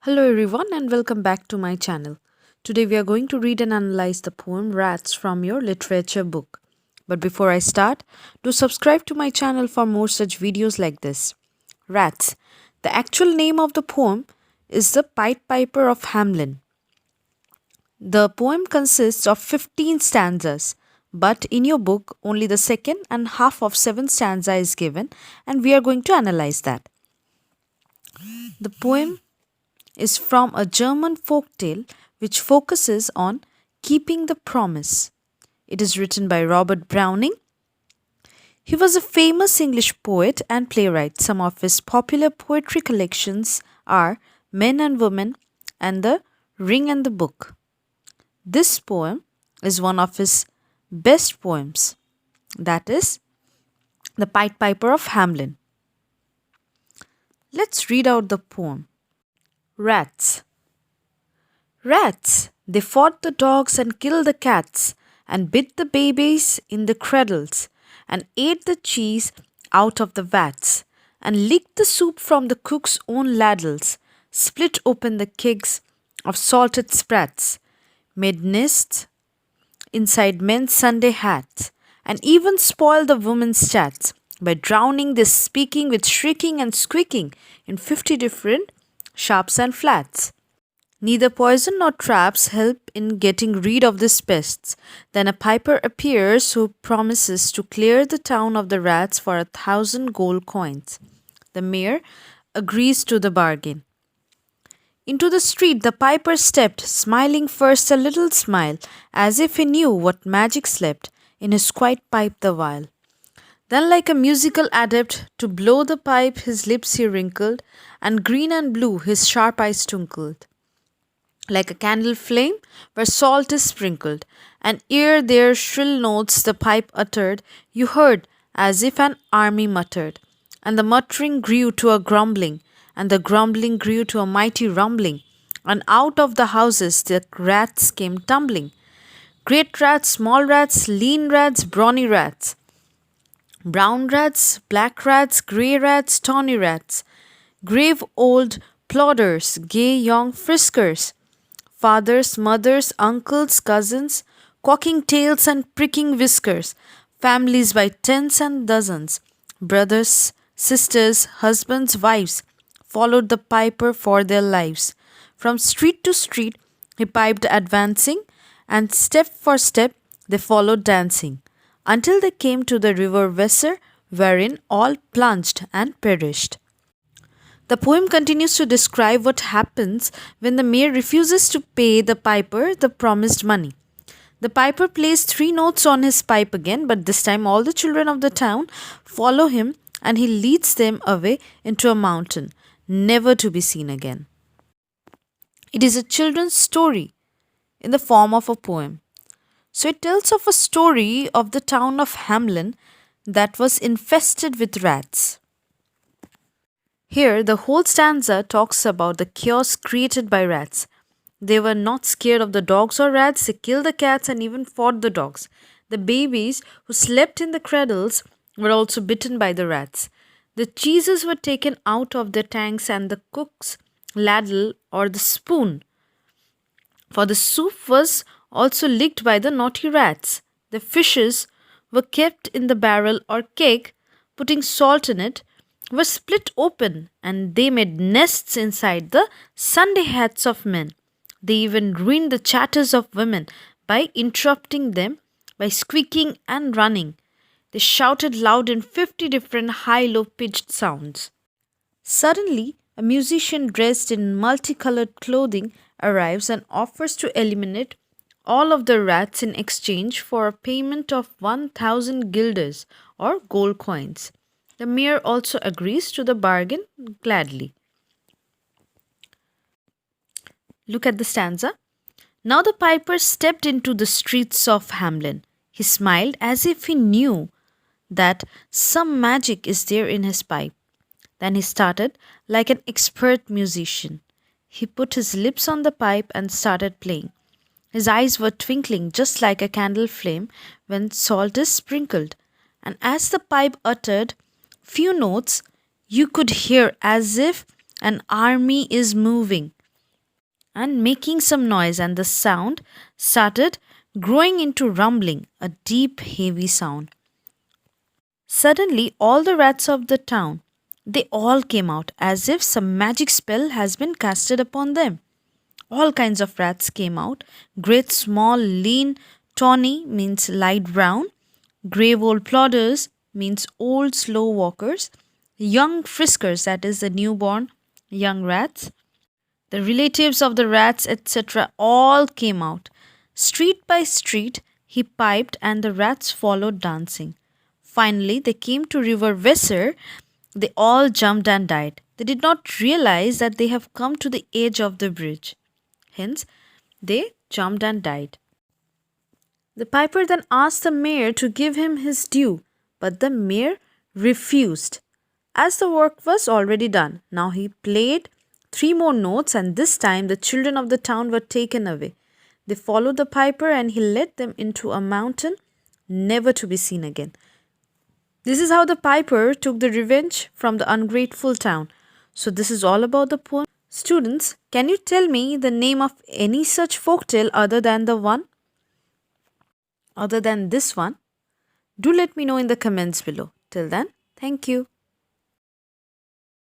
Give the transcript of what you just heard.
Hello everyone and welcome back to my channel. Today we are going to read and analyze the poem Rats from your literature book. But before I start, do subscribe to my channel for more such videos like this. Rats. The actual name of the poem is the Piper of Hamelin. The poem consists of 15 stanzas, but in your book only the second and half of 7 stanza is given and we are going to analyze that. The poem is from a German folk tale which focuses on keeping the promise. It is written by Robert Browning. He was a famous English poet and playwright. Some of his popular poetry collections are Men and Women and The Ring and the Book. This poem is one of his best poems, that is, The Piper of Hamelin. Let's read out the poem. Rats. Rats, they fought the dogs and killed the cats, and bit the babies in the cradles, and ate the cheese out of the vats, and licked the soup from the cook's own ladles, split open the kegs of salted sprats, made nests inside men's Sunday hats, and even spoiled the women's chats by drowning their speaking with shrieking and squeaking in 50 different sharps and flats. Neither poison nor traps help in getting rid of these pests. Then a piper appears who promises to clear the town of the rats for 1,000 gold coins. The mayor agrees to the bargain. Into the street the piper stepped, smiling first a little smile, as if he knew what magic slept in his quiet pipe the while. Then like a musical adept, to blow the pipe his lips he wrinkled, and green and blue his sharp eyes twinkled. Like a candle flame where salt is sprinkled, and ere their shrill notes the pipe uttered, you heard as if an army muttered. And the muttering grew to a grumbling, and the grumbling grew to a mighty rumbling, and out of the houses the rats came tumbling. Great rats, small rats, lean rats, brawny rats, brown rats, black rats, grey rats, tawny rats, grave old plodders, gay young friskers, fathers, mothers, uncles, cousins, cocking tails and pricking whiskers, families by tens and dozens, brothers, sisters, husbands, wives, followed the piper for their lives. From street to street he piped advancing, and step for step they followed dancing, until they came to the river Weser, wherein all plunged and perished. The poem continues to describe what happens when the mayor refuses to pay the piper the promised money. The piper plays 3 notes on his pipe again, but this time all the children of the town follow him and he leads them away into a mountain, never to be seen again. It is a children's story in the form of a poem. So it tells of a story of the town of Hamelin that was infested with rats. Here, the whole stanza talks about the chaos created by rats. They were not scared of the dogs or rats, they killed the cats and even fought the dogs. The babies who slept in the cradles were also bitten by the rats. The cheeses were taken out of their tanks and the cook's ladle or the spoon, for the soup was also licked by the naughty rats. The fishes were kept in the barrel or keg, putting salt in it, were split open, and they made nests inside the Sunday hats of men. They even ruined the chatters of women by interrupting them by squeaking and running. They shouted loud in 50 different high-low pitched sounds. Suddenly, a musician dressed in multicolored clothing arrives and offers to eliminate all of the rats in exchange for a payment of 1,000 guilders or gold coins. The mayor also agrees to the bargain gladly. Look at the stanza. Now the piper stepped into the streets of Hamelin. He smiled as if he knew that some magic is there in his pipe. Then he started like an expert musician. He put his lips on the pipe and started playing. His eyes were twinkling just like a candle flame when salt is sprinkled, and as the pipe uttered few notes, you could hear as if an army is moving. and making some noise, and the sound started growing into rumbling, a deep, heavy sound. Suddenly, all the rats of the town, they all came out as if some magic spell has been casted upon them. All kinds of rats came out. Great, small, lean, tawny means light brown. Grave old plodders means old slow walkers. Young friskers, that is the newborn young rats. The relatives of the rats, etc., all came out. Street by street, he piped, and the rats followed dancing. Finally, they came to River Weser. They all jumped and died. They did not realize that they have come to the edge of the bridge. Hence, they jumped and died. The piper then asked the mayor to give him his due, but the mayor refused, as the work was already done. Now he played 3 more notes, and this time the children of the town were taken away. They followed the piper, and he led them into a mountain, never to be seen again. This is how the piper took the revenge from the ungrateful town. So this is all about the poem. Students, can you tell me the name of any such folktale other than this one? Do let me know in the comments below. Till then, thank you.